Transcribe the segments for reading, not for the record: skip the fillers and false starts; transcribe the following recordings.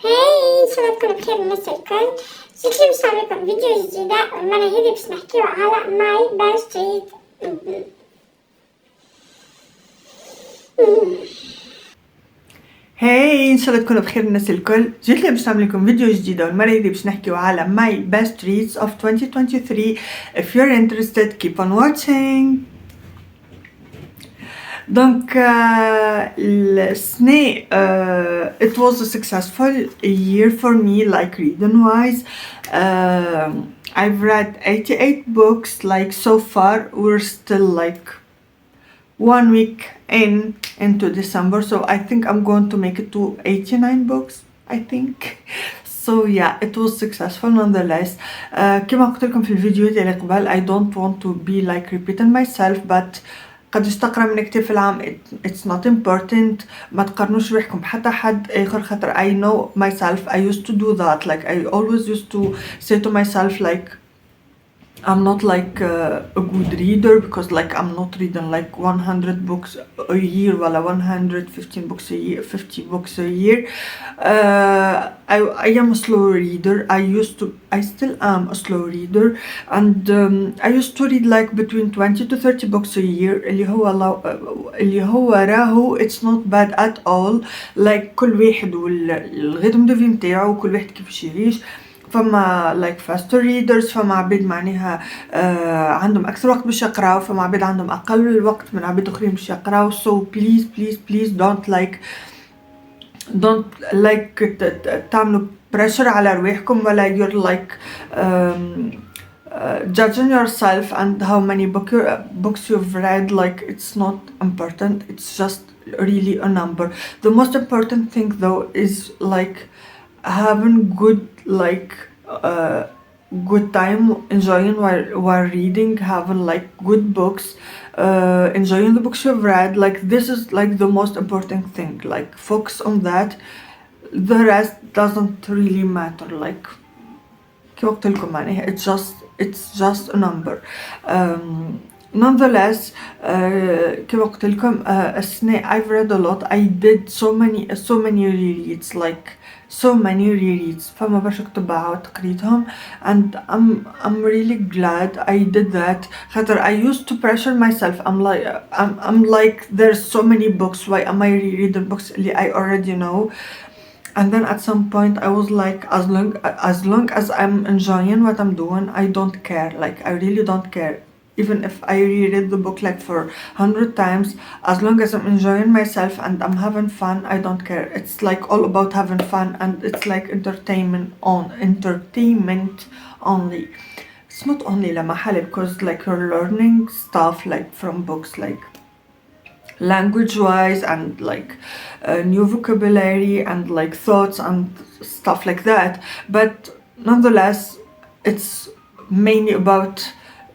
هاي إن شاء الله تكونوا بخير مسا الكل. جيت اليوم باش نعمل لكم فيديو جديدة والمرة هذي باش نحكيو على ماي باست ريد. هاي ان شاء الله تكونوا بخير الناس الكل. جيت لي باش نعمل لكم فيديو جديده والمره هذه باش نحكيو على my best reads of 2023. if you're interested keep on watching. دونك السنة it was a successful year for me, like reading wise. I've read 88 books. Like so far we're still like 1 week into December, so I think I'm going to make it to 89 books, I think. So yeah, it was successful nonetheless. كما قلت لكم في الفيديوهات اللي قبل, I don't want to be like repeating myself, but قداش تقرا من كتاب في العام it's not important. ما تقارنوش روحكم بحتى حد اخر, خاطر I know myself. I used to do that. Like I always used to say to myself like I'm not like a good reader, because like I'm not reading like 100 books a year ولا 115 books a year, 50 books a year. I am a slow reader. I still am a slow reader, and I used to read like between 20 to 30 books a year. اللي هو راهو it's not bad at all. Like كل واحد والريتم دو في نتاعو, كل واحد كيفاش يعيش. فما like faster readers, فما عباد معناها عندهم أكثر وقت باش يقراو, فما عباد عندهم أقل وقت من عباد أخرين باش يقراو. So please don't like تعملوا pressure على رواحكم, ولا you're like judging yourself and how many books you've read. Like it's not important, it's just really a number. The most important thing though is like having good good time, enjoying while reading, having like good books, enjoying the books you've read. Like this is like the most important thing. Like focus on that. The rest doesn't really matter. Like كي قلت لكم معناها it's just a number. Nonetheless, كما قلت لكم السنة I've read a lot. I did so many rereads, like so many rereads. فما برشا كتب عاودت قريتهم, and I'm really glad I did that. خاطر I used to pressure myself. I'm like there's so many books, why am I rereading books اللي I already know? And then at some point I was like, as long as I'm enjoying what I'm doing, I don't care. Like I really don't care. Even if I reread the book like for 100 times, as long as I'm enjoying myself and I'm having fun, I don't care. It's like all about having fun, and it's like entertainment only. It's not only la mahale, because like you're learning stuff like from books, like language wise, and like new vocabulary and like thoughts and stuff like that. But nonetheless, it's mainly about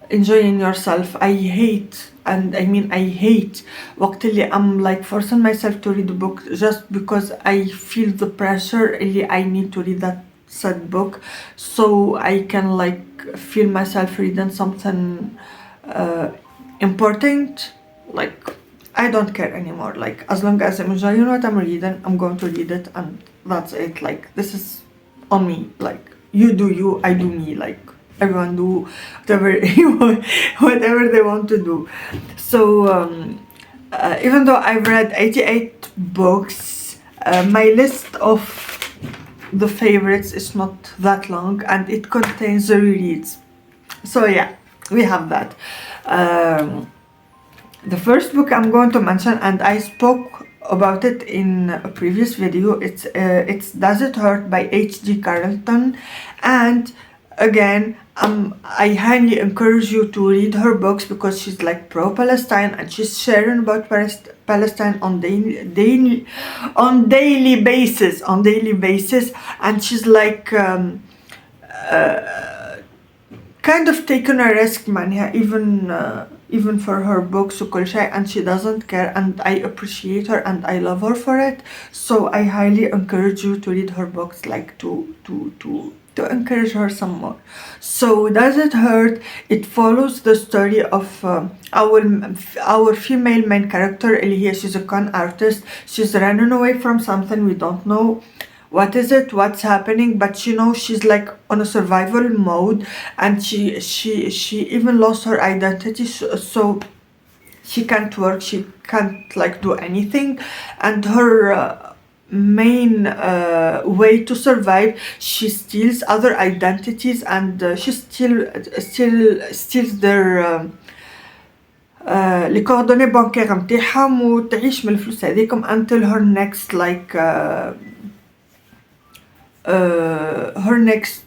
enjoying yourself. I hate وقت اللي I'm like forcing myself to read a book just because I feel the pressure اللي I need to read that said book, so I can like feel myself reading something important. Like I don't care anymore. Like as long as I'm enjoying what I'm reading, I'm going to read it, and that's it. Like this is on me. Like you do you, I do me. Like everyone do whatever they want to do. So even though I've read 88 books, my list of the favorites is not that long, and it contains the rereads. So yeah, we have that. The first book I'm going to mention, and I spoke about it in a previous video, it's Does It Hurt by H.D. Carlton. And again, I highly encourage you to read her books, because she's like pro-Palestine, and she's sharing about Palestine on daily basis, and she's like kind of taking a risk, معناها even for her books وكل شيء, and she doesn't care, and I appreciate her and I love her for it. So I highly encourage you to read her books, like to encourage her some more. So Does It Hurt? It follows the story of our female main character اللي هي she's a con artist. She's running away from something, we don't know what is it, what's happening, but she knows she's like on a survival mode, and she even lost her identity, so she can't work, she can't like do anything, and her main way to survive, she steals other identities, and she still steals their les coordonnées bancaires متاعهم وتعيش من الفلوس هذيكم until her next like her next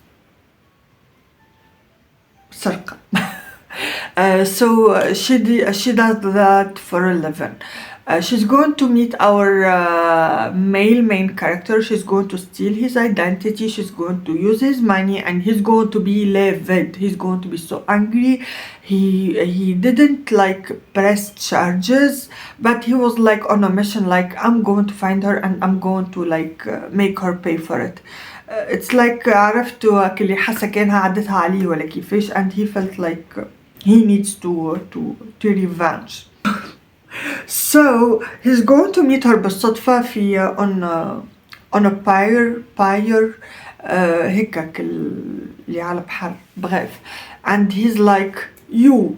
سرقة. So she does that for a living. She's going to meet our main character. She's going to steal his identity. She's going to use his money, and he's going to be livid. He's going to be so angry. He didn't like press charges, but he was like on a mission. Like, I'm going to find her and I'm going to like make her pay for it. It's like عرفتوا كل حاسة كانها عدتها عليه ولا كيفاش, and he felt like he needs to revenge. So he's going to meet her بالصدفة في on a pier هيك اللي على بحر بغاف, and he's like, you,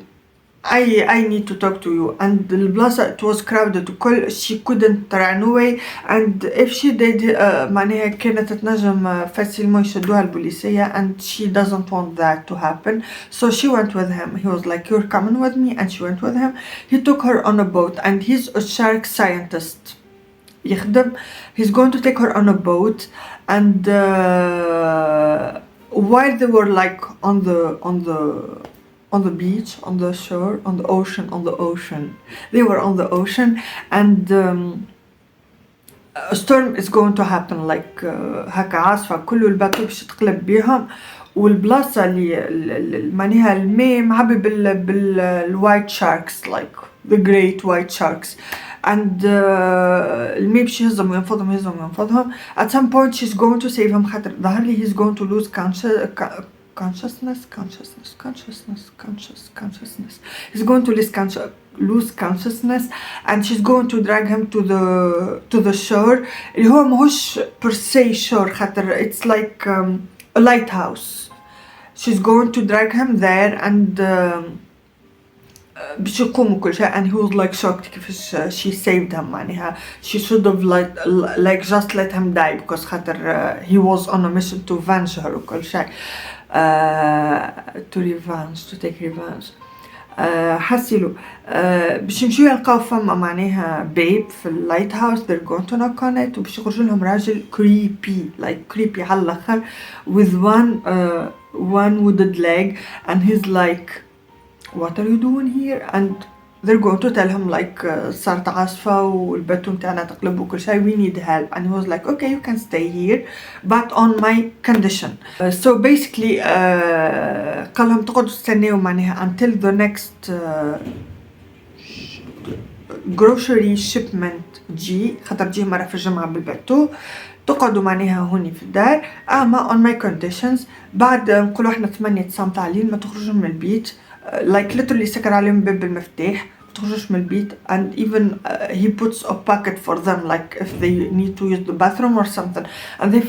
I need to talk to you, and البلاصة it was crowded وكل she couldn't run away, and if she did معناها كانت تنجم فاسيلمون يشدوها البوليسية, and she doesn't want that to happen, so she went with him. He was like, you're coming with me, and she went with him. He took her on a boat, and he's a shark scientist يخدم. He's going to take her on a boat, and while they were like on the beach, on the shore, on the ocean. They were on the ocean, and a storm is going to happen, like هكا عاصفة كله الباتو باش تقلب بيهم, والبلاصة اللي معناها الماء معبي بالوايت شاركس, like the great white sharks, and الماء باش يهزهم وينفضهم. At some point she's going to save him, خاطر ظهر لي he's going to lose consciousness. He's going to lose consciousness, and she's going to drag him to the shore, اللي هو ماهوش per se shore, خاطر it's like a lighthouse. She's going to drag him there, and باش يقوموا كل شيء, and he was like shocked كيفاش she saved him. معناها she should have like just let him die, because خاطر he was on a mission to avenge her وكل شيء. to take revenge. حسيلو باش يمشيو يلقاو فما معناها بيب في اللايت هاوس, they're going to knock on it, وباش يخرج لهم راجل creepy على الاخر with one wooded leg, and he's like, what are you doing here? And they're going to tell him like صارت عاصفة والباتو متاعنا تقلب وكل شيء, we need help, and he was like, okay, you can stay here but on my condition. So basically قال لهم تقعدوا تستناو معناها until the next grocery shipment تجي, خاطر تجي مرة في الجمعة بالباتو, تقعدوا معناها هوني في الدار اما on my conditions. بعد نقولوا احنا 8 9 تاع الليل ما تخرجوا من البيت, like literally سكر عليهم باب بالمفتاح, ما تخرجوش من البيت, and even he puts a pocket for them like if they need to use the bathroom or something, and they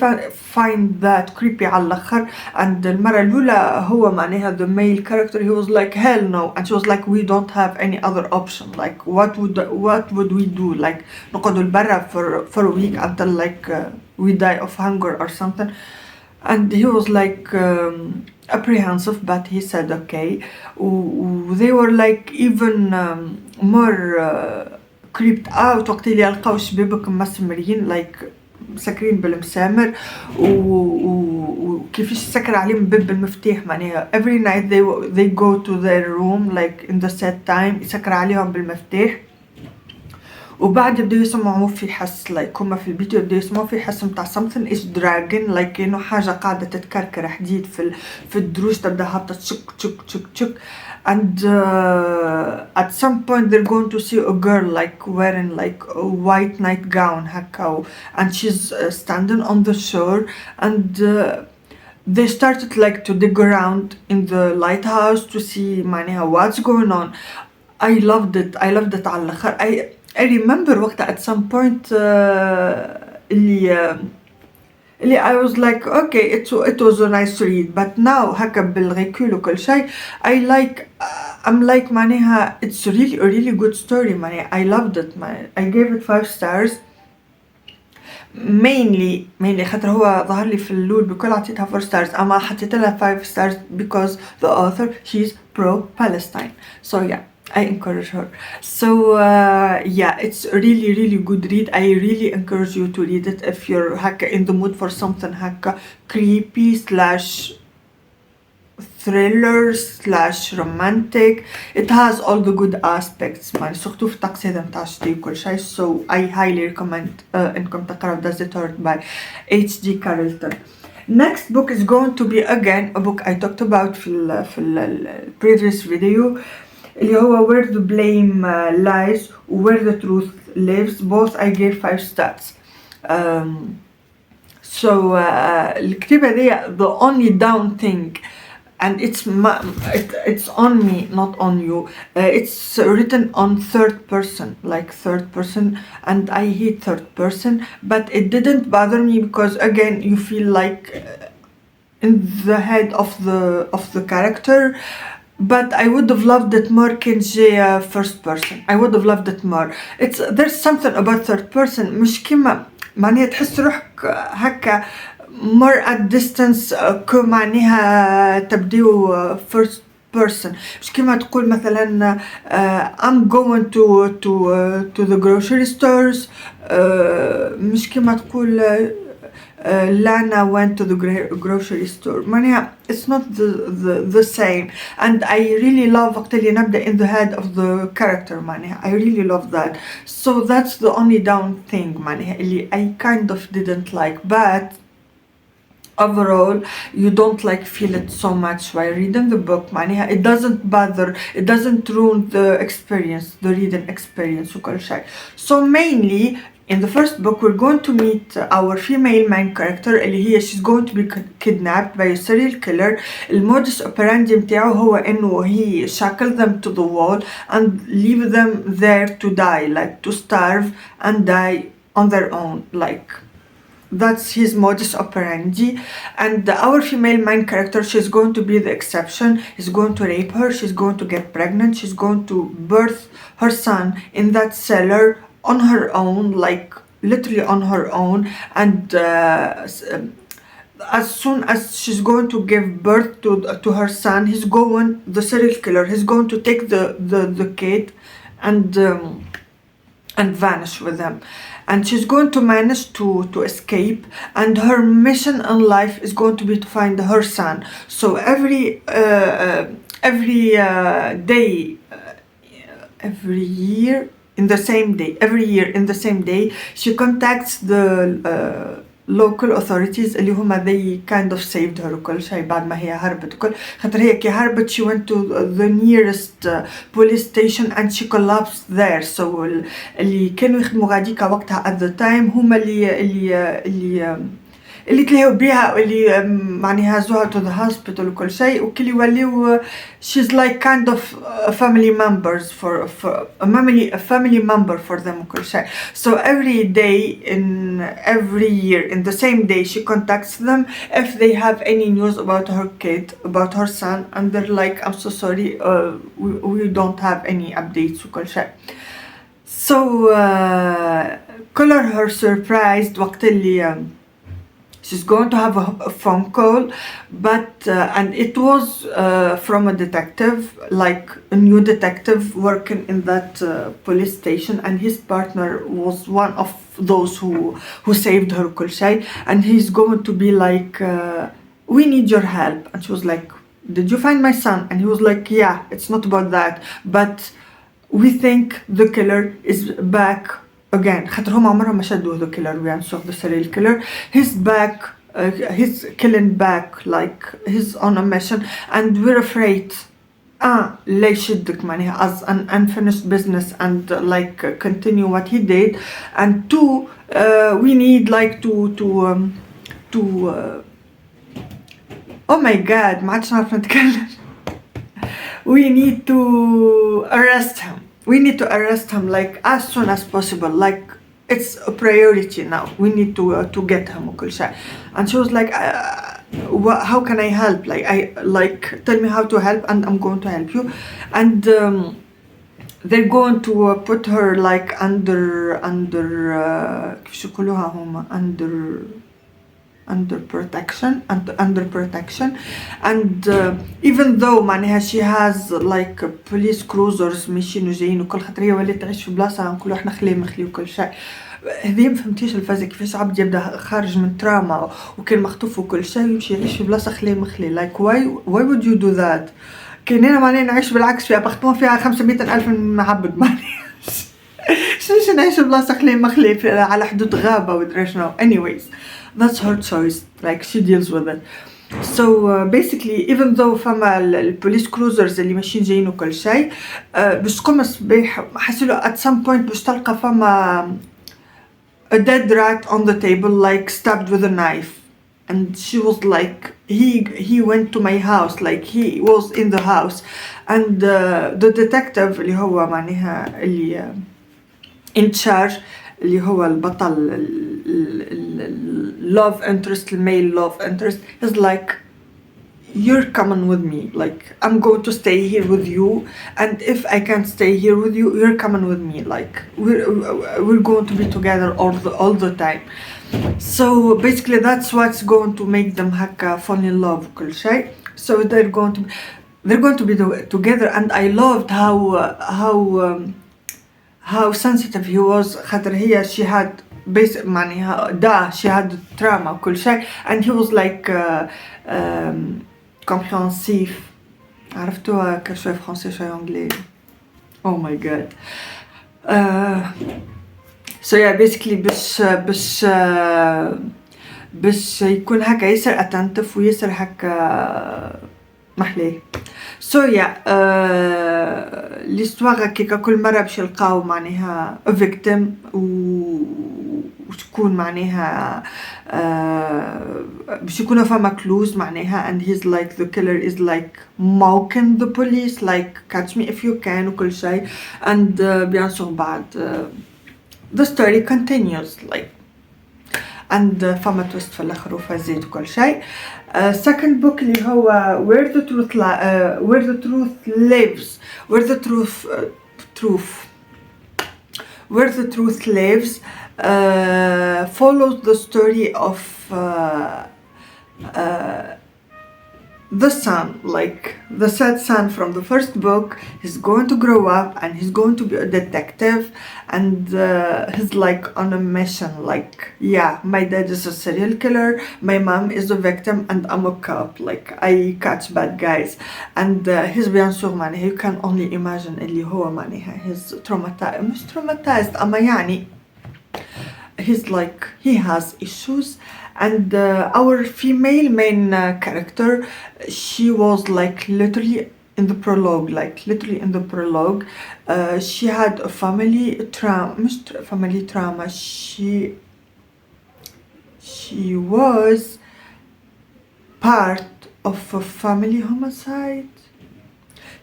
find that creepy على الآخر. and المرة الأولى هو معناها the male character, he was like hell no, and she was like, we don't have any other option, like what would we do, like نقعدوا البرا for a week until like we die of hunger or something. And he was like apprehensive, but he said okay. They were like even more creeped out وقت اللي يلقاو شبابك مسمرين like مسكرين بالمسامر, وكيفاش سكر عليهم باب المفتاح معناها every night they go to their room like in the set time يسكر عليهم بالمفتاح, وبعد بدأوا يسمعوا في حس like هما في الفيديو بدأوا يسمعوا في حس متاع something is dragging, like كأنه حاجة قاعدة تتكركر حديد في الدروج, تبدأ هابطة تشك and at some point they're going to see a girl like wearing like a white nightgown هكا, and she's standing on the shore, and they started like to dig around in the lighthouse to see معناها what's going on. I loved it على الآخر. I remember وقتها at some point اللي اللي I was like okay it was a nice read, but now هكا بالغيكول وكل شيء I like I'm like معناها it's really a really good story معناها I loved it I gave it 5 stars mainly خاطر هو ظهر لي في اللول بكل عطيتها 4 stars اما حطيت لها 5 stars because the author she's pro-Palestine, so yeah I encourage her. So yeah, it's a really good read. I really encourage you to read it if you're هكا in the mood for something هكا creepy slash thriller slash romantic. It has all the good aspects يعني surtout في الطقس هذا متاع الشتي وكل شيء, so I highly recommend انكم تقراو Does It Hurt by H.G. Carlton. Next book is going to be again a book I talked about في ال previous video اللي هو Where the Blame Lies Where the Truth Lives. Both I gave 5 stars. So الكتابة دي the only down thing and it's on me not on you, it's written on third person, like third person, and I hate third person, but it didn't bother me because again you feel like in the head of the character. But I would have loved it more كنجي first person. I would have loved it more. There's something about third person مش كيما معناها تحس روحك هكا more at distance كو معناها تبديو first person. مش كيما تقول مثلا I'm going to the grocery stores, مش كيما تقول Lana went to the grocery store. معناها it's not the same, and I really love وقت اللي نبدأ in the head of the character معناها I really love that. So that's the only down thing معناها اللي I kind of didn't like, but overall you don't like feel it so much while reading the book معناها it doesn't bother, it doesn't ruin the experience, the reading experience وكل شيء. So mainly in the first book we're going to meet our female main character اللي هي she's going to be kidnapped by a serial killer. المودus operandi متاعه هو انه he shackle them to the wall and leave them there to die, like to starve and die on their own, like that's his modus operandi. And our female main character, she's going to be the exception. He's going to rape her, she's going to get pregnant, she's going to birth her son in that cellar on her own, like literally on her own. And as soon as she's going to give birth to her son, the serial killer, he's going to take the kid and vanish with them. And she's going to manage to escape, and her mission in life is going to be to find her son. So every year in the same day she contacts the local authorities اللي هما they kind of saved her وكل شيء بعد ما هي هربت وكل خاطر هي كي هربت she went to the nearest police station and she collapsed there. So اللي كانوا يخدموا غاديكا وقتها at the time هما اللي تلاقوا بيها واللي معناها هزوها to the hospital وكل شيء وكل يوليو she's like kind of a family member for them وكل شيء. So every year in the same day she contacts them if they have any news about her kid, about her son, and they're like I'm so sorry, we don't have any updates وكل شيء. So color her surprised وقت اللي she's going to have a phone call, but and it was from a detective, like a new detective working in that police station, and his partner was one of those who saved her كل شيء, and he's going to be like we need your help. And she was like, did you find my son? And he was like, yeah, it's not about that, but we think the killer is back again. خاطر هم عمرهم ما شدوا the killer, we answer the serial killer. He's back, he's killing back, like he's on a mission, and we're afraid لا يشدك معناها as an unfinished business and like continue what he did. And two, we need like to oh my god ما عادش نعرف نتكلم. We need to arrest him like as soon as possible, like it's a priority now. We need to get him وكل شيء. And she was like, how can I help? Tell me how to help, and I'm going to help you. And they're going to put her like under كيف يقولوها هما under protection. And even though معناها she has like police cruisers ماشيين وجايين وكل خاطر هي ولات تعيش في بلاصة نقولوا احنا خلي مخلي وكل شيء. هذه ما فهمتيش الفازة كيفاش عبد يبدا خارج من تراما وكان مخطوف وكل شيء ويمشي يعيش في بلاصة خلي مخلي. like why would you do that؟ كاين انا معناها نعيش بالعكس في ابارتمون فيها 500,000 معبد معناها شنو نعيش بلاصة خلي مخلي على حدود غابة ودرا شنو. anyways that's her choice, like she deals with it. So basically even though فما البوليس كروزرز اللي ماشيين جايين وكل شيء باش تقوم الصباح حسيلو at some point باش تلقى فما a dead rat on the table like stabbed with a knife. And she was like, he went to my house, like he was in the house. And the detective اللي هو معناها اللي in charge اللي هو البطل love interest, male love interest, is like, you're coming with me, like I'm going to stay here with you, and if I can't stay here with you, you're coming with me, like we're going to be together all the time. So basically that's what's going to make them هكا fall in love وكل شيء. So they're going to be together. And I loved how sensitive he was. خاطر هي she had معناها she had trauma وكل شيء, and he was like compréhensif. عرفتوها كشوي فرنسي شوي انجلي. Oh my god. So yeah, basically باش يكون هكا ياسر attentive وياسر هكا محليه. So yeah, l'histoire هكاكا كل مرة باش يلقاو معناها a victim وتكون معناها باش يكونوا فما clues معناها, and he's like the killer is like mocking the police like catch me if you can وكل شيء. And bien sûr بعد the story continues like, and فما twist في الآخر وفازيت وكل شيء. second book اللي هو where the truth lives follows the story of the son, like the sad son from the first book. He's going to grow up and he's going to be a detective, and he's like on a mission, like, yeah, my dad is a serial killer, my mom is a victim, and I'm a cop, like I catch bad guys. And he's bien sûr معناها you can only imagine اللي هو معناها he's traumatized أما يعني he's like he has issues. And our female main character, she was like literally in the prologue, she had a family trauma. She was part of a family homicide.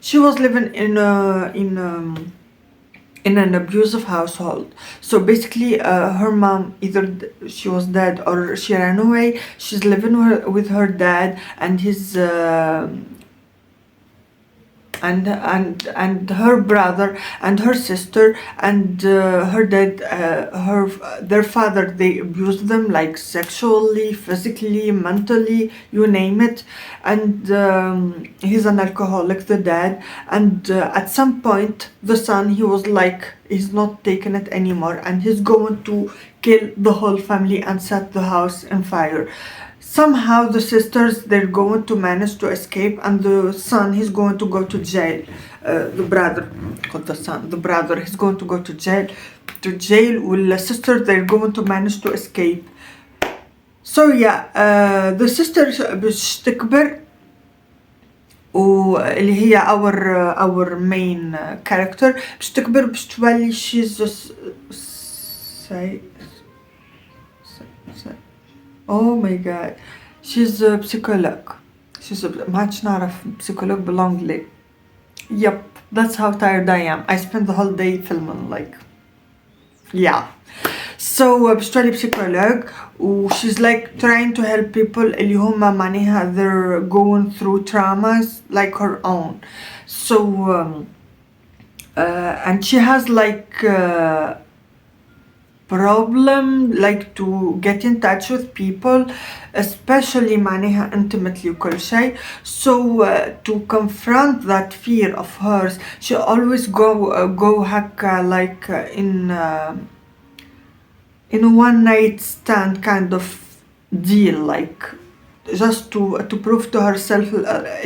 She was living in an abusive household. So basically her mom, either she was dead or she ran away. She's living with her dad and his and her brother and her sister, and her dad, their father, they abused them like sexually, physically, mentally, you name it. And he's an alcoholic, the dad. And at some point the son, he was like, he's not taking it anymore and he's going to kill the whole family and set the house on fire. Somehow the sisters, they're going to manage to escape, and the son, he's going to go to jail. The brother, not the son, the brother, he's going to go to jail. Well, the sister, they're going to manage to escape. So yeah, the sister باش تكبر واللي هي our main character باش تكبر باش تولي she's oh my god, she's a psycholog. ما عادش نعرف psycholog بالانجلي. Yep, that's how tired I am. I spent the whole day filming, like, yeah. So بتشتغلي بسيكولوج و she's like trying to help people اللي هم معناها they're going through traumas like her own. So and she has like problem like to get in touch with people, especially معناها intimately وكل شيء. So to confront that fear of hers, she always go هكا like in a one night stand kind of deal, like just to prove to herself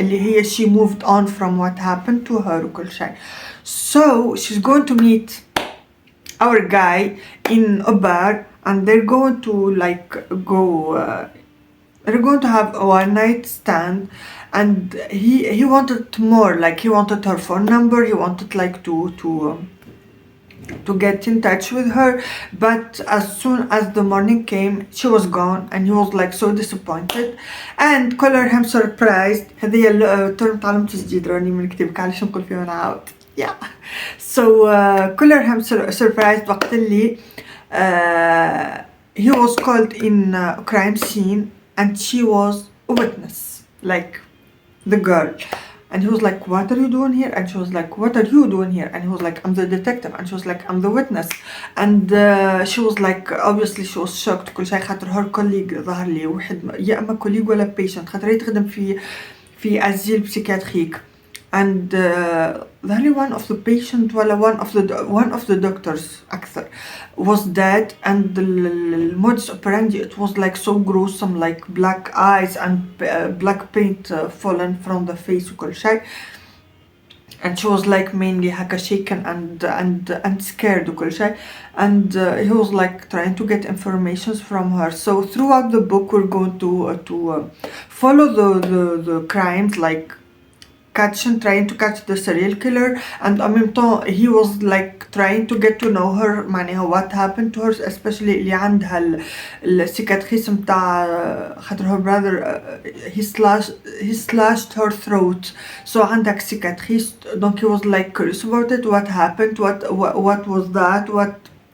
اللي هي she moved on from what happened to her وكل شيء. So she's going to meet our guy in a bar and they're going to like they're going to have a one night stand, and he wanted more, like he wanted her phone number, he wanted like to get in touch with her, but as soon as the morning came she was gone and he was like so disappointed and color him surprised. هذه الترم تعلمت جديد راني من كتابك علاش نقول فيه وانا عاود. Yeah. So color him surprised وقت اللي he was called in a crime scene and she was a witness, like the girl. And he was like, what are you doing here? And she was like, what are you doing here? And he was like, I'm the detective. And she was like, I'm the witness. And she was like, obviously she was shocked. كل شيء خاطر her colleague ظهر لي واحد يا اما colleague ولا patient خاطر هي تخدم في أسيل بسيكاتريك. And ظهر لي one of the patient ولا one of the doctors أكثر was dead, and the modus operandi it was like so gruesome, like black eyes and black paint fallen from the face وكل شيء. And she was like mainly هكا shaken and scared وكل شيء. And he was like trying to get informations from her. So throughout the book we're going to follow the crimes, like trying to catch the serial killer, and en même temps he was like trying to get to know her معناها what happened to her, especially اللي عندها السيكاتريس متاع خاطر her brother he slashed her throat, so عندك cicatrice. Donc he was like curious about it, what happened, what was that,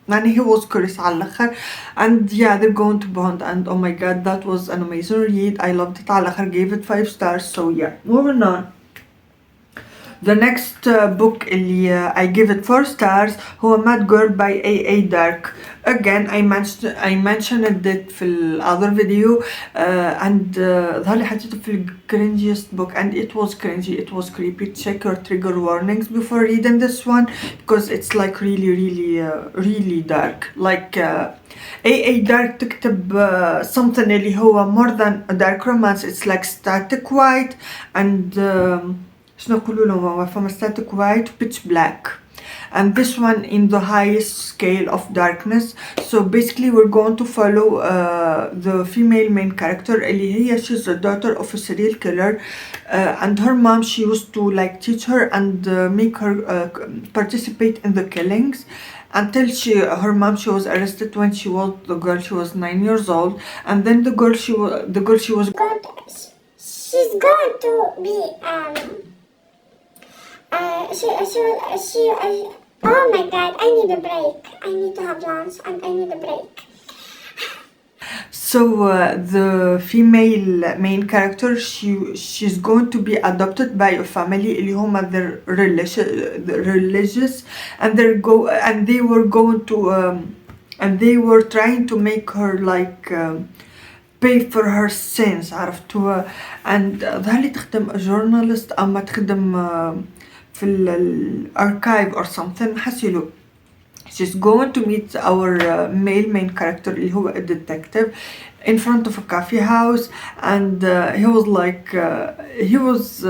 and he was curious على الآخر. And yeah, they're going to bond, and oh my god, that was an amazing read. I loved it على الآخر, gave it 5 stars. So yeah, moving on. The next book اللي I give it 4 stars هو Mad Girl by A.A. Dark. Again I mentioned it في ال other video and ظهر لي حطيته في ال cringiest book, and it was cringy, it was creepy. Check your trigger warnings before reading this one because it's like really dark. Like A.A. Dark تكتب something اللي هو more than a dark romance. It's like static white and شنو نقولوا له فما static white pitch black, and this one in the highest scale of darkness. So basically we're going to follow the female main character اللي هي she's the daughter of a serial killer and her mom she used to like teach her and make her participate in the killings until her mom she was arrested when she was 9 years old, and then the girl she was she's going to be oh my god, I need a break. I need to have lunch and I need a break. So the female main character she's going to be adopted by a family اللي هما they're religious and they were trying to make her like pay for her sins عرفتوا. And ظهر لي تخدم journalist أما تخدم في الارchive or something. حسيلو she's going to meet our male main character اللي هو a detective in front of a coffee house, and he was like he was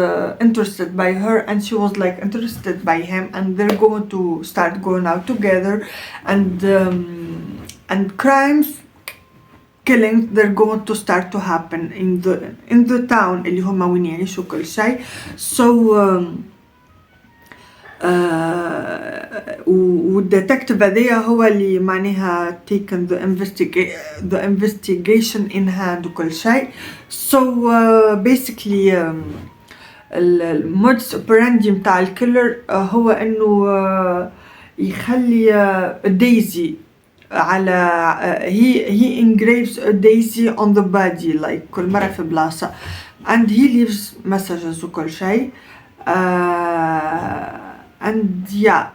interested by her and she was like interested by him, and they're going to start going out together, and crimes, killings, they're going to start to happen in the town اللي هما وين يعيشوا كل شيء. So والديتكتيف هذايا هو اللي معناها taken the investigation in hand وكل شيء. So basically المودس اوبراندي متاع الكيلر هو انه يخلي دايزي على he engraves a daisy on the body like كل مرة في بلاصة and he leaves messages وكل شيء and yeah.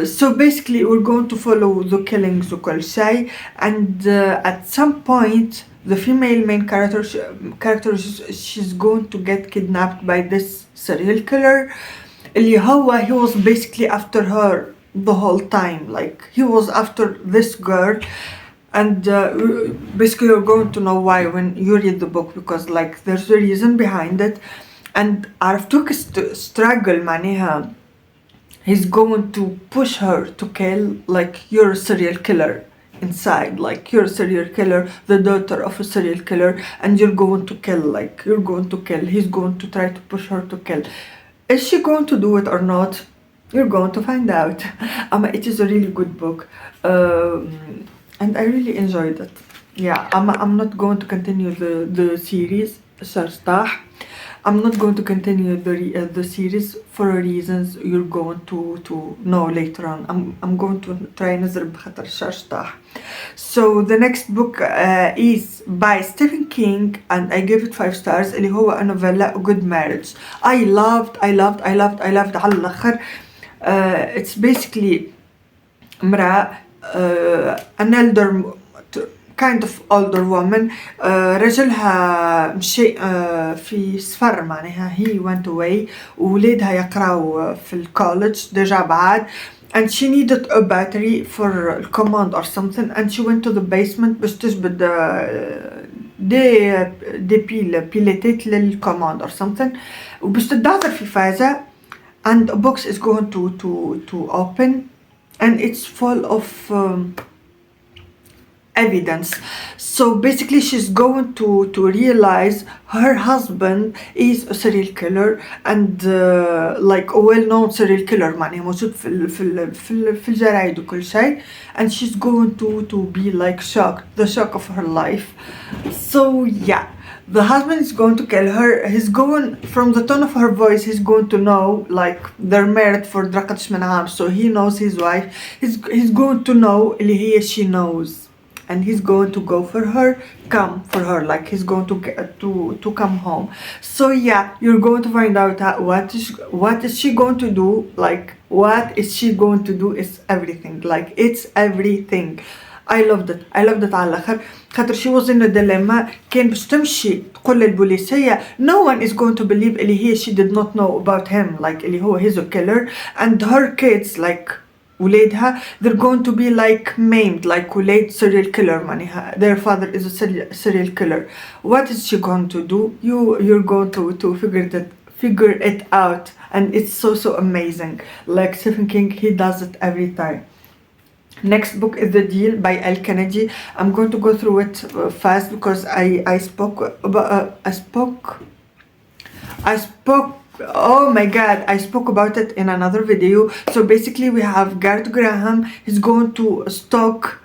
So basically we're going to follow the killings وكل شيء and at some point the female main character she's going to get kidnapped by this serial killer اللي هو he was basically after her the whole time, like he was after this girl and basically you're going to know why when you read the book because like there's a reason behind it and عرفتوك struggle معناها he's going to push her to kill, like you're a serial killer inside, like you're a serial killer, the daughter of a serial killer, and you're going to kill, like you're going to kill, he's going to try to push her to kill. Is she going to do it or not? You're going to find out. It is a really good book and I really enjoyed it. Yeah, I'm not going to continue the series. I'm not going to continue the series for reasons you're going to know later on. I'm going to try نزرب بخاطر الشرشطاح. So the next book is by Stephen King and I gave it 5 stars اللي هو a novella A Good Marriage. I loved على الآخر. It's basically امرأة an elder kind of older woman رجلها مشي في سفر معناها he went away وولادها يقراوا في الكوليدج ديجا بعد and she needed a battery for command or something and she went to the basement باش تجبد دي بيلتات للكوماند or something وباش تدعذر في فازة and a box is going to open and it's full of evidence. So basically she's going to realize her husband is a serial killer and like a well-known serial killer معناها موجود في الجرايد وكل شيء and she's going to be like shocked, the shock of her life. So yeah, the husband is going to kill her. He's going, from the tone of her voice, he's going to know like they're married for درقتش من عام, so he knows his wife. He's going to know اللي هي she knows. And he's going to go for her, come for her, like he's going to come home. So yeah, you're going to find out what is she going to do, like what is she going to do is everything, like it's everything. I loved it على الآخر خاطر she was in a dilemma كان باش تمشي تقول للبوليسية no one is going to believe اللي هي she did not know about him, like اللي هو he's a killer and her kids like ولادها they're going to be like maimed, like ولاد serial killer معناها their father is a serial killer. What is she going to do? You're going to figure it out and it's so amazing. Like Stephen King, he does it every time. Next book is The Deal by L. Kennedy. I'm going to go through it fast because I spoke oh my god, I spoke about it in another video. So basically we have Garrett Graham. He's going to stalk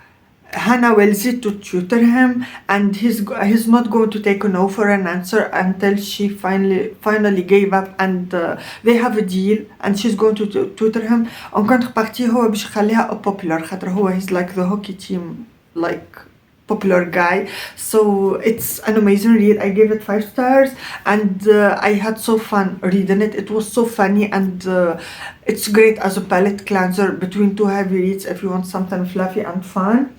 Hannah Wellesley to tutor him and he's not going to take a no for an answer until she finally gave up and they have a deal and she's going to tutor him. En contrepartie هو باش يخليها a popular خاطر هو he's like the hockey team like popular guy. So it's an amazing read. I gave it 5 stars and I had so fun reading it. It was so funny and it's great as a palate cleanser between 2 heavy reads if you want something fluffy and fun.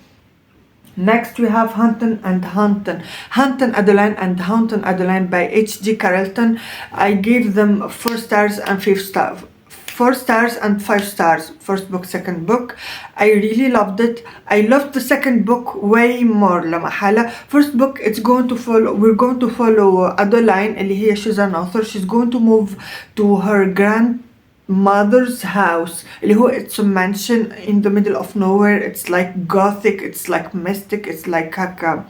Next we have Haunting Adeline and Haunting Adeline by H.G. Carlton. I gave them 4 stars and 5 stars. 4 stars and 5 stars. First book, second book. I really loved it. I loved the second book way more. لا محالة. First book, we're going to follow Adeline اللي هي she's an author. She's going to move to her grandmother's house اللي هو it's a mansion in the middle of nowhere. It's like gothic, it's like mystic, it's like هكا.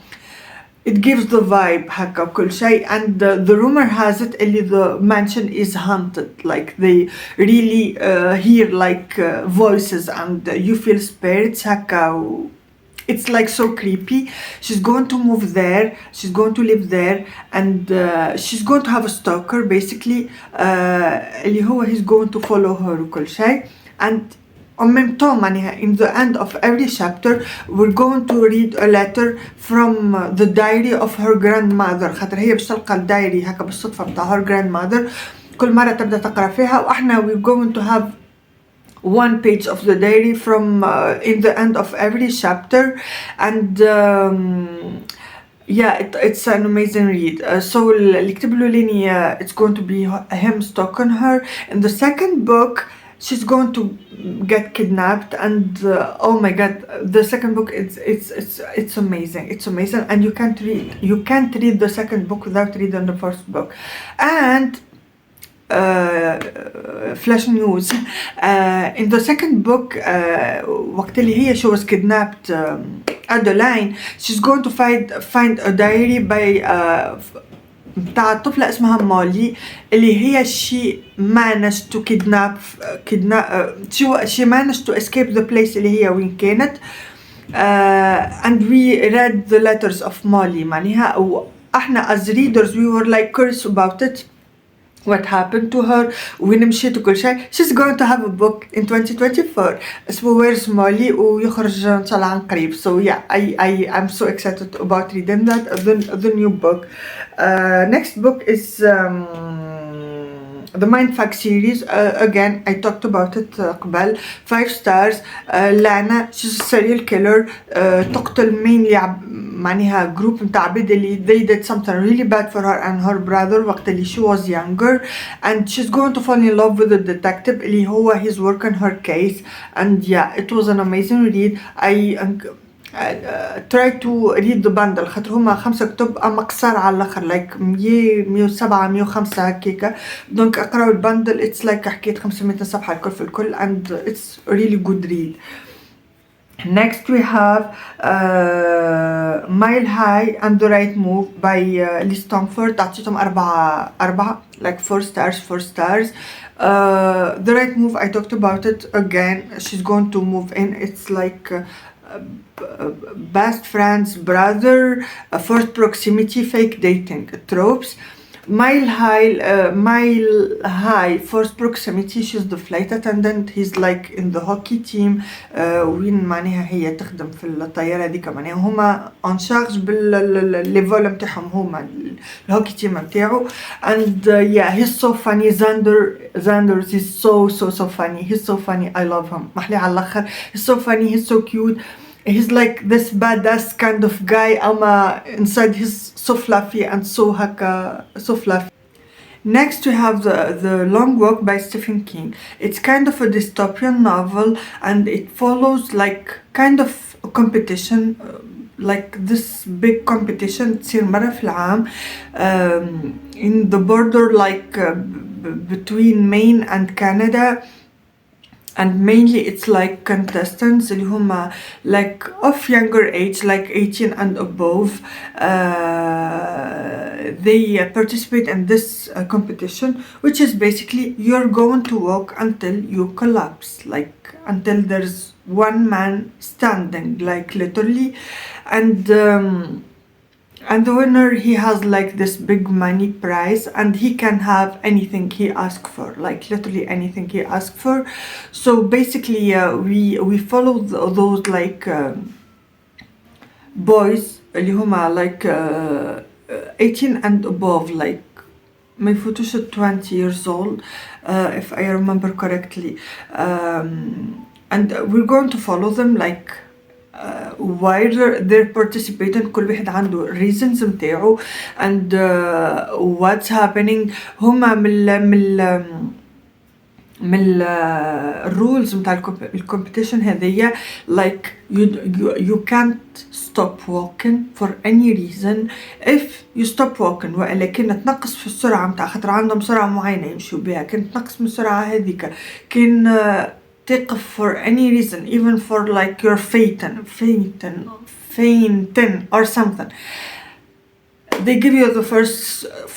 It gives the vibe هكا كل شيء and the rumor has it اللي the mansion is haunted, like they really hear like voices and you feel spirits هكا. It's like so creepy. She's going to move there, she's going to live there and she's going to have a stalker basically اللي هو he's going to follow her وكل شيء and en même temps معناها in the end of every chapter we're going to read a letter from the diary of her grandmother خاطر هي باش تلقى الدايري هكا بالصدفة بتاع her grandmother كل مرة تبدأ تقرأ فيها وإحنا we're going to have one page of the diary from in the end of every chapter and yeah it's an amazing read so اللي كتب له ليني it's going to be him stalking her. In the second book she's going to get kidnapped and oh my god the second book it's amazing, it's amazing and you can't read the second book without reading the first book. And flash news in the second book وقت اللي هي she was kidnapped Adeline she's going to find a diary by بتاع طفلة اسمها مولي اللي هي she managed to she managed to escape the place اللي هي وين كانت and we read the letters of Molly معناها واحنا as readers we were like curious about it what happened to her وين مشيت وكل شيء. she's going to have a book in 2024 اسمه Where's Molly ويخرج إن شاء الله عن قريب. so yeah I'm so excited about reading that the new book. Next book is the Mindfuck series. Again I talked about it قبل. 5 stars. Lana she's a serial killer تقتل mainly معناها group متاع عبيد اللي they did something really bad for her and her brother وقت اللي she was younger and she's going to fall in love with the detective اللي هو he's working her case and yeah it was an amazing read. I try to read the bundle خاطر هما 5 كتب اما قصار على الاخر like 100 107 105 هكاكا دونك اقراو البندل it's like حكيت 500 صفحة الكل في الكل and it's really good read. Next we have Mile High and the Right Move by Lee Stamford. تعطيتهم أربعة like 4 stars 4 stars. The Right Move I talked about it again. She's going to move in. It's like best friends, brother, first proximity, fake dating tropes. Mile High first proximity she's the flight attendant. He's like in the hockey team وين معناها هي تخدم في الطيارة هذيك معناها هما on charge باللي فول متاعهم هما الهوكي تيم متاعو and yeah he's so funny. Xander is so funny. He's so funny. I love him. محلي على الآخر. He's so funny. He's so cute. He's like this badass kind of guy أما inside he's so fluffy and so fluffy. Next we have the Long Walk by Stephen King. It's kind of a dystopian novel and it follows like kind of a competition like this big competition تصير مرة في العام in the border like between Maine and Canada and mainly it's like contestants اللي هما like of younger age like 18 and above. They participate in this competition which is basically you're going to walk until you collapse like until there's one man standing like literally and the winner he has like this big money prize and he can have anything he asks for like literally anything he asks for. So basically we follow those like boys اللي هما like 18 and above like ما يفوتوش 20 years old if I remember correctly and we're going to follow them like why they're participating. كل واحد عنده reasons متاعو and what's happening. هما من الرولز متاع الكومبيتيشن هذيا like you can't stop walking for any reason. if you stop walking وإلا كنا تنقص في السرعة متاع خاطر عندهم سرعة معينة يمشوا بها كنت تنقص من السرعة هذيك كان تقف for any reason even for like you're fainting or something. They give you the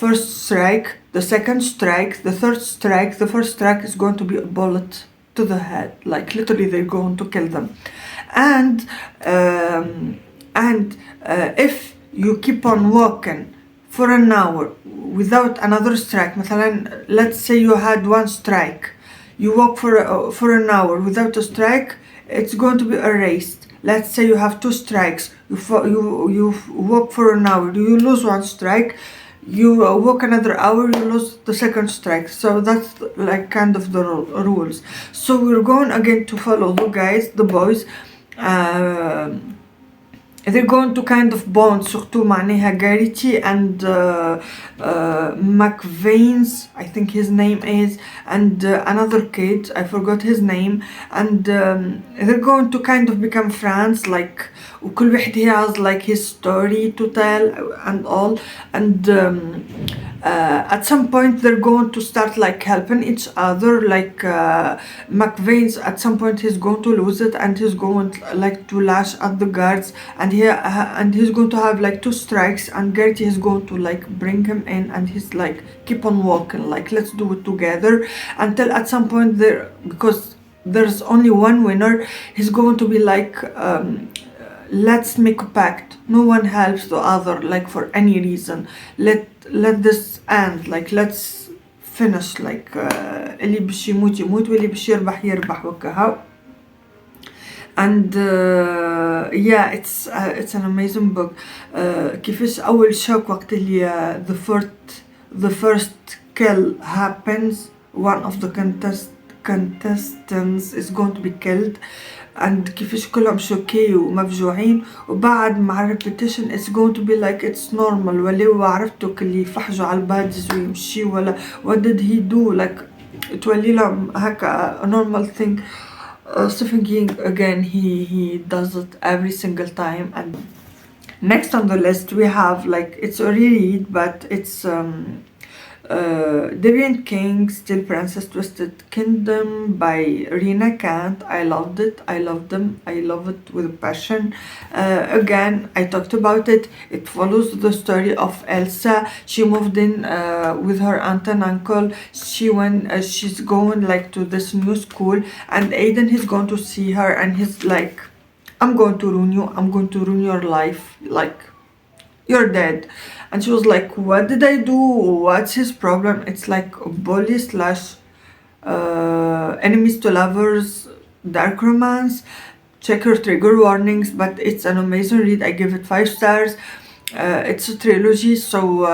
first strike, the second strike, the third strike. The first strike is going to be a bullet to the head, like literally they're going to kill them. And if you keep on walking for an hour without another strike مثلا let's say you had one strike you walk for an hour without a strike, it's going to be erased. Let's say you have 2 strikes, you walk for an hour, you lose 1 strike, you walk another hour, you lose the 2nd strike. So that's like kind of the rules. So we're going again to follow the boys. They're going to kind of bond, surtout معناها Garrity and McVeighn's, I think his name is, and another kid, I forgot his name, and they're going to kind of become friends, like وكل واحد he has like his story to tell and all, and at some point they're going to start like helping each other, like McVeigh's at some point he's going to lose it and he's going like to lash at the guards, and he's going to have like 2 strikes, and Gertie is going to like bring him in, and he's like keep on walking, like let's do it together, until at some point there, because there's only one winner, he's going to be like let's make a pact, no one helps the other like for any reason, let this end, like let's finish, like اللي باش يموت يموت واللي باش يربح يربح وكها. And yeah, it's an amazing book. كيفاش أول شوك وقت اللي the first kill happens, one of the contestants is going to be killed, and كيفاش كلهم شوكي ومفجوعين، وبعد مع repetition it's going to be like it's normal، ولاو عرفتوا اللي يفحجوا على البادز ويمشي ولا what did he do، like تولي لهم هكا a normal thing. Stephen King again, he does it every single time. And next on the list we have, like, it's a reread, but it's Deviant King, Still Princess Twisted Kingdom by Rina Kant. I loved it. I love it with passion. Again, I talked about it. It follows the story of Elsa. She moved in with her aunt and uncle. She's going like to this new school, and Aiden is going to see her, and he's like, I'm going to ruin you. I'm going to ruin your life. Like, you're dead. And she was like, what did I do? What's his problem? It's like a bully / enemies to lovers, dark romance. Check her trigger warnings, but it's an amazing read. I give it 5 stars. It's a trilogy, so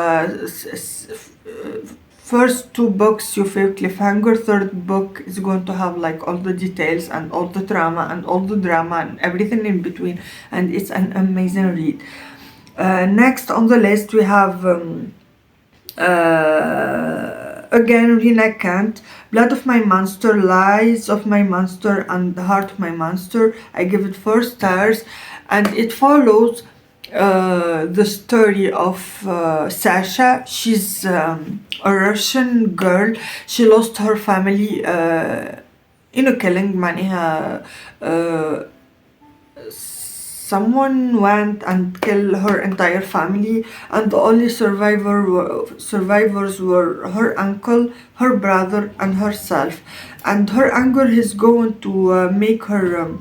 first 2 books you feel cliffhanger, 3rd book is going to have like all the details and all the trauma and all the drama and everything in between, and it's an amazing read. Next on the list we have again Rina Kant, Blood of My Monster, Lies of My Monster, and The Heart of My Monster. I give it 4 stars, and it follows the story of Sasha. She's a Russian girl. She lost her family in a killing. معناها someone went and killed her entire family, and the only survivors were her uncle, her brother, and herself. And her anger is going to make her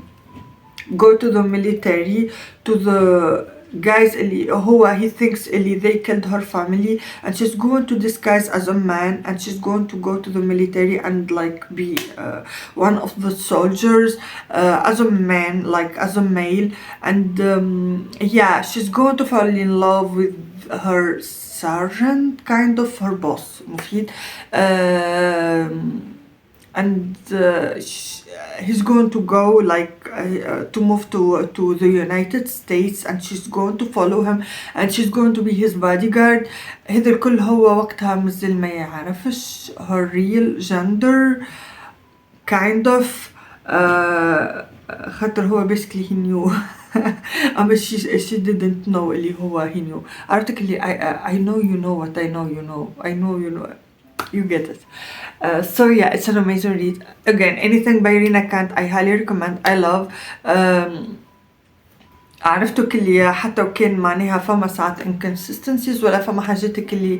go to the military, to the guys he thinks they killed her family, and she's going to disguise as a man, and she's going to go to the military and like be one of the soldiers as a man, like as a male. And yeah, she's going to fall in love with her sergeant, kind of her boss, Mufid. And he's going to go like to move to the United States, and she's going to follow him, and she's going to be his bodyguard. هذا الكل هو وقتها مازال ما يعرفش her real gender, kind of خاطر هو basically he knew but she didn't know اللي هو he knew. عرفتك اللي I know you know what I know you know, I know you know, you get it. So yeah, it's an amazing read. Again, anything by Rina Kant I highly recommend. I love. عرفتك اللي حتى وكان معناها فما ساعات inconsistencies ولا فما حاجاتك اللي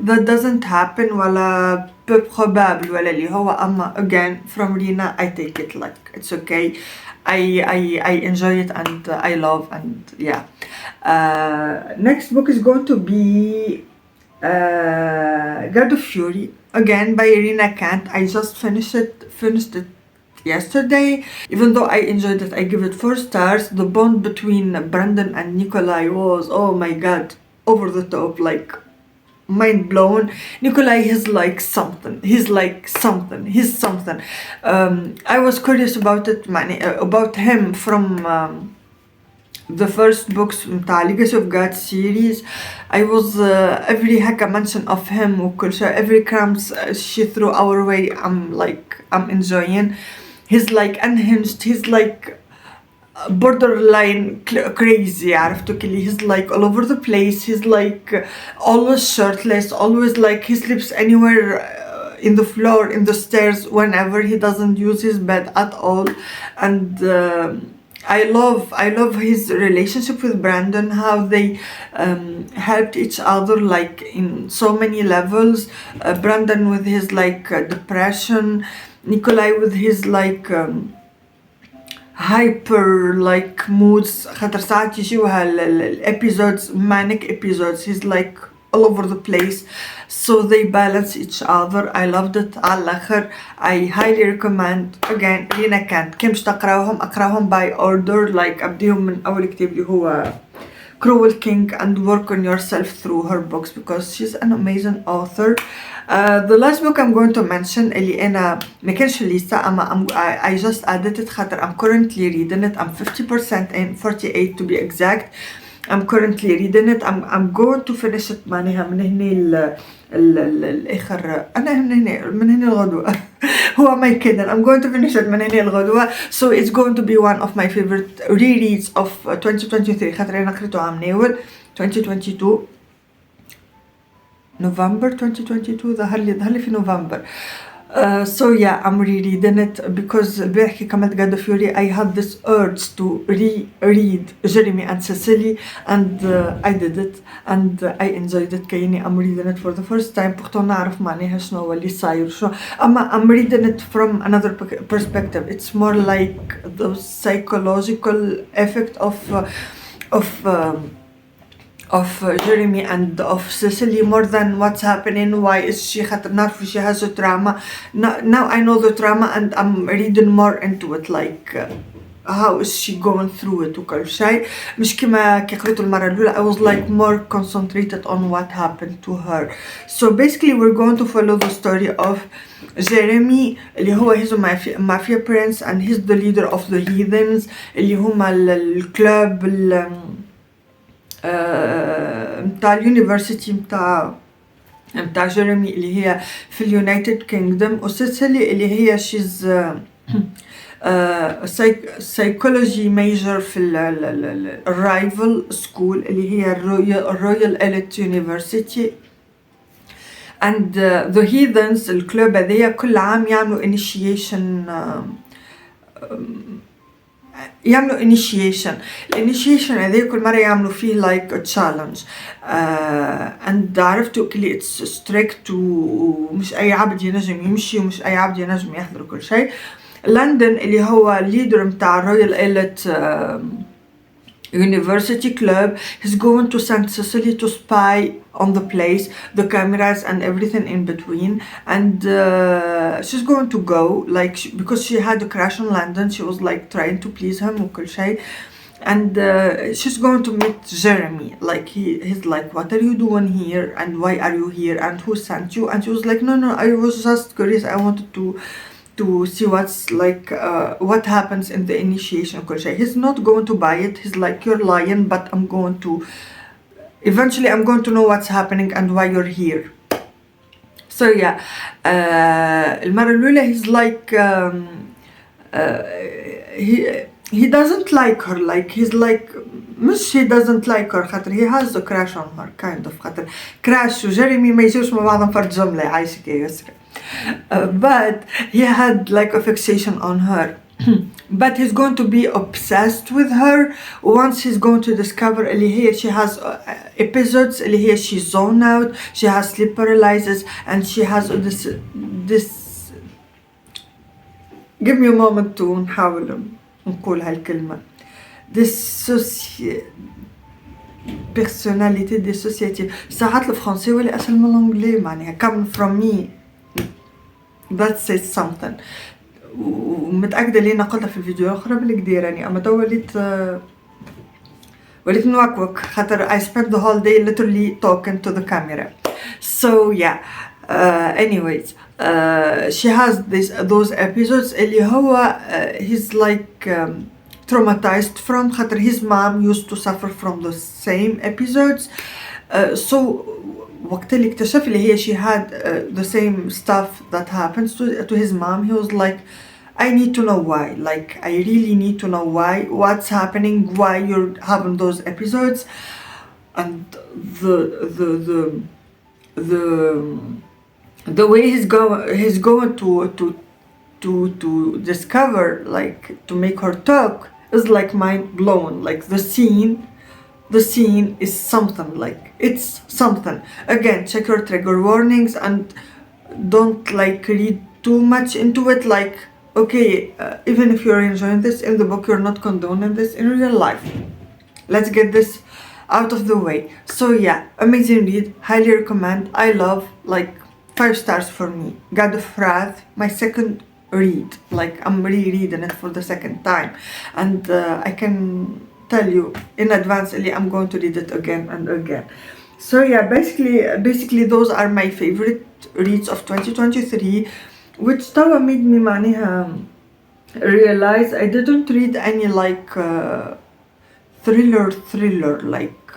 that doesn't happen ولا peu probable ولا اللي هو أما again from Rina I take it like it's okay. I enjoy it and I love, and yeah. Next book is going to be God of Fury, again by Irina Kant. I just finished it yesterday. Even though I enjoyed it, I give it 4 stars. The bond between Brandon and Nikolai was, oh my god, over the top, like mind blown. Nikolai is like something. He's something. I was curious about about him from the first books بتاع Legacy of God series. I was every هكا mention of him وكل شيء, every crumbs she threw our way, I'm enjoying. He's like unhinged, he's like borderline crazy, عرفتوا كلي. He's like all over the place, he's like always shirtless, always like he sleeps anywhere in the floor, in the stairs, whenever. He doesn't use his bed at all. And I love his relationship with Brandon, how they helped each other like in so many levels. Brandon with his like depression, Nikolai with his like hyper like moods. خاطر ساعات يجيوها episodes, manic episodes. He's like all over the place, so they balance each other. I loved it على الآخر. I highly recommend. Again, رينا كانت كي مش أقراهم by order, like أبديهم من أول كتاب اللي هو Cruel King, and work on yourself through her books because she's an amazing author. The last book I'm going to mention اللي أنا ما كانش لسه أما I just added it خاطر I'm currently reading it. I'm 50% in, 48 to be exact. I'm currently reading it. I'm going to finish it معناها من هنا الآخر. أنا من هنا الغدوة. Who am I kidding? I'm going to finish it من هنا الغدوة. So it's going to be one of my favorite rereads of 2023. خاطر أنا قريته عام ناول 2022 November 2022. ظهر لي في نوفمبر. So yeah, I'm rereading it because البارح كي كملت God of Fury I had this urge to reread Jeremy and Cecily, and I did it and I enjoyed it. كأني I'm reading it for the first time. pourtant نعرف معناها شنو هو اللي صاير شو. أما I'm reading it from another perspective. It's more like the psychological effect of Jeremy and of Cecily more than what's happening. Why is she خاطر she has a trauma. Now I know the trauma and I'm reading more into it, like how is she going through it وكل شيء. مش كما كي قريته المرة الأولى. I was like more concentrated on what happened to her. So basically we're going to follow the story of Jeremy اللي هو he's a mafia prince and he's the leader of the heathens اللي هما الكلاب متاع اليونيفرسيتي متاع جيريمي اللي هي في اليونايتد كينغدوم، وسيسيلي اللي هي شيز psychology major في الرايفل سكول اللي هي الرويال إليت يونيفرسيتي. and the heathens الكلوب هذيا كل عام يعملوا initiation الانيشيشن هذا كل مرة يعملوا فيه like a challenge and عرفتوا كلي it's strict ومش أي عبد ينجم يمشي ومش أي عبد ينجم يحضر كل شيء. لندن اللي هو الليدر متاع الرويال إليت University Club, he's going to send Cecily to spy on the place, the cameras and everything in between, and she's going to go like because she had a crush on London. She was like trying to please him وكل شيء, and she's going to meet Jeremy. Like he's like, what are you doing here and why are you here and who sent you? And she was like, no, I was just curious. I wanted to see what's like what happens in the initiation. He's not going to buy it. He's like, you're lying, but I'm going to eventually I'm going to know what's happening and why you're here. So yeah, المرة الأولى he's like he doesn't like her. Like he's like مش he doesn't like her خاطر he has a crush on her kind of خاطر crush وجيريمي ما يجوش مع بعضهم فرد جملة عايشة كي يسرى. But he had like a fixation on her. But he's going to be obsessed with her once he's going to discover اللي هي she has episodes اللي هي she zone out, she has sleep paralysis, and she has this give me a moment to نحاول نقول هالكلمة personnalité dissociative. ساعات الفرنسي أسهل من الإنجلي معناها coming from me that says something. ومتأكدة اللي أنا قلتها في الفيديو الأخرى بالكدا راني أما توا وليت نوكوك خاطر I spent the whole day literally talking to the camera. So yeah, anyways, she has those episodes اللي هو he's like traumatized from خاطر his mom used to suffer from the same episodes. So وقت اللي اكتشف اللي هي she had the same stuff that happens to his mom, he was like, I need to know why, like I really need to know what's happening, why you're having those episodes. And the way he's going to discover, like to make her talk, is like mind blowing. Like the scene is something, like it's something. Again, check your trigger warnings and don't like read too much into it. Like, okay, even if you're enjoying this in the book, you're not condoning this in real life. Let's get this out of the way. So yeah, amazing read, highly recommend. I love, like 5 stars for me. God of Wrath, my second read, like I'm rereading it for the second time, and I can tell you in advance I'm going to read it again and again. So yeah, basically those are my favorite reads of 2023, which توا made me معناها realize I didn't read any like thriller like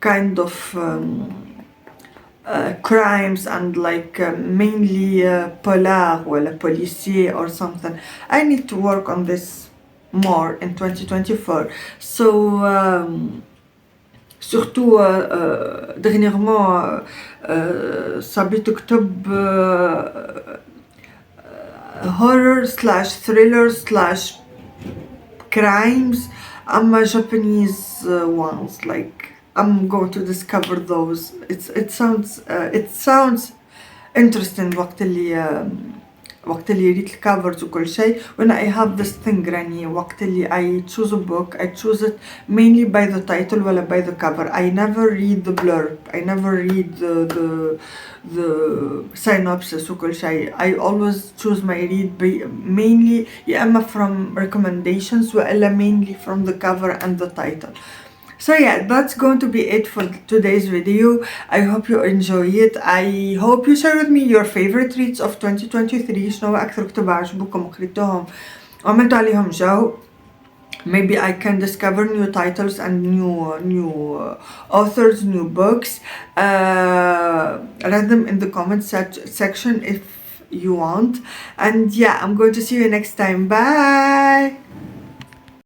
kind of crimes and like mainly polar or policier or something. I need to work on this more in 2024. So surtout dernièrement صابي تكتب horror slash thriller slash crimes, أما Japanese ones. Like I'm going to discover those. It sounds interesting وقت اللي ريت الكافرز وكل شيء. When I have this thing راني وقت اللي I choose a book, I choose it mainly by the title ولا by the cover. I never read the blurb, I never read the synopsis وكل شيء. I always choose my read mainly يا إما from recommendations وإلا mainly from the cover and the title. So yeah, that's going to be it for today's video. I hope you enjoy it. I hope you share with me your favorite reads of 2023. شنو أكثر كتب عجبوكم وقريتوهم وعملتوا عليهم جو. Maybe I can discover new titles and new authors, new books. Write them in the comment section if you want. And yeah, I'm going to see you next time. Bye!